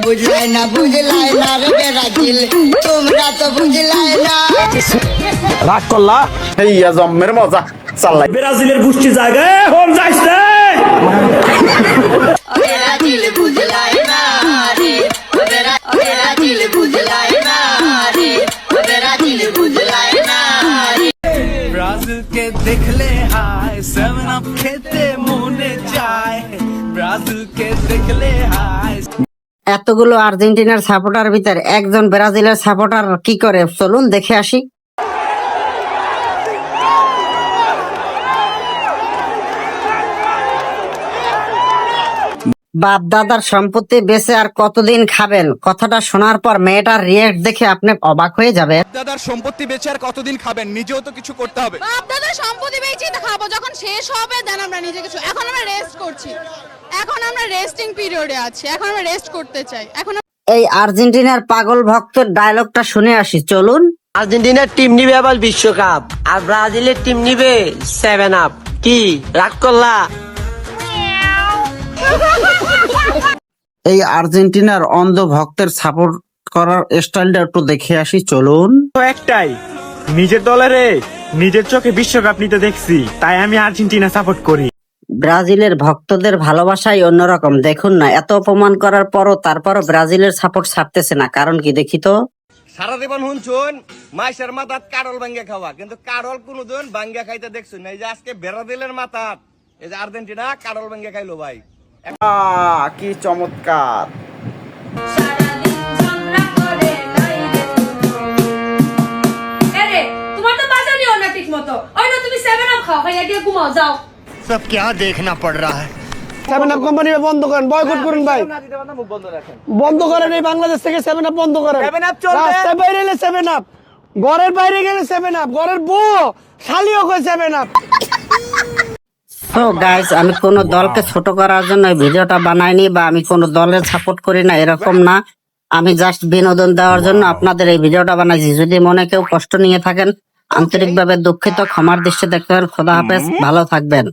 বুঝলাই না রে ব্রাজিল, তোমরা তো বুঝলাই না। রাগ করলা এই জম্মের মজা চাল্লাই ব্রাজিলের গোষ্ঠী জায়গায় হোম যাইস রে ব্রাজিল বুঝলাই না রে, ব্রাজিল বুঝলাই না রে, ব্রাজিল বুঝলাই না রে। ब्राजील के देखले हाय 7 अप खेते मुने जाए ब्राजील के देखले हाय। এতগুলো আর্জেন্টিনার সাপোর্টার ভিতর একজন ব্রাজিলের সাপোর্টার কি করে চলুন দেখে আসি। বাপ দাদার সম্পত্তি বেচে আর কতদিন খাবেন? কথাটা শোনার পর মেয়েটার রিয়েক্ট দেখে আপনি অবাক হয়ে যাবে। দাদার সম্পত্তি বেচে আর কতদিন খাবেন? নিজেও তো কিছু করতে হবে। বাপ দাদার সম্পত্তি বেচে তো খাবো, যখন শেষ হবে দেন আমরা নিজে কিছু। এখন আমরা রেস্ট করছি, এখন আমরা রেস্টিং পিরিয়ডে আছি, এখন আমরা রেস্ট করতে চাই। এখন এই আর্জেন্টিনার পাগল ভক্তের ডায়লগটা শুনে আসি চলুন। আর্জেন্টিনার টিম নিবে আবার বিশ্বকাপ, আর ব্রাজিলের টিম নিবে 7 আপ। কি রাগ করলা? এই আর্জেন্টিনার অন্ধ ভক্তের সাপোর্ট করার স্টাইলটা একটু দেখে আসি চলুন। একটাই, নিজের দলেরে নিজের চোখে বিশ্বকাপ নিতে দেখছি, তাই আমি আর্জেন্টিনা সাপোর্ট করি। ব্রাজিলের ভক্তদের ভালোবাসাই অন্যরকম। দেখুন না, এত অপমান করার পরও তারপরও ব্রাজিলের সাপোর্ট ছাড়তেছে না, কারণ কি দেখি তো। সারা জীবন শুনছুন মাইশের মাথাত কারল ভাঙ্গা খাওয়া, কিন্তু কারল কোনদিন ভাঙ্গা খাইতে দেখছুন না। এই যে আজকে ব্রাজিলের মাথাত এই যে আর্জেন্টিনা কারল ভাঙ্গা খাইলো ভাই। কি চমৎকার। তোমার তো বাজানিও না ঠিক মতো, ওই না তুমি 7 আপ খাও, খাইয়া গিয়ে ঘুমাও যাও। सब क्या देखना पड़ रहा है। 7 আপ কোম্পানি বন্ধ করেন, বয়কট করুন ভাই, বন্ধ করেন। এই বাংলাদেশ থেকে 7 আপ বন্ধ করেন। রাস্তায় বাইরে গেলে 7 আপ, ঘরের বাইরে গেলে 7 আপ, ঘরের বউ শালিও কই 7 আপ। তো গাইস, আমি কোনো দলকে ছোট করার জন্য এই ভিডিওটা বানাইনি, বা আমি কোনো দলের সাপোর্ট করি না, এরকম না। আমি জাস্ট বিনোদন দেওয়ার জন্য আপনাদের এই ভিডিওটা বানাইছি। যদি মনে কেউ কষ্ট নিয়ে থাকেন, আন্তরিকভাবে দুঃখিত, ক্ষমার দৃষ্টি দেখতে পারেন। খোদা হাফেজ, ভালো থাকবেন।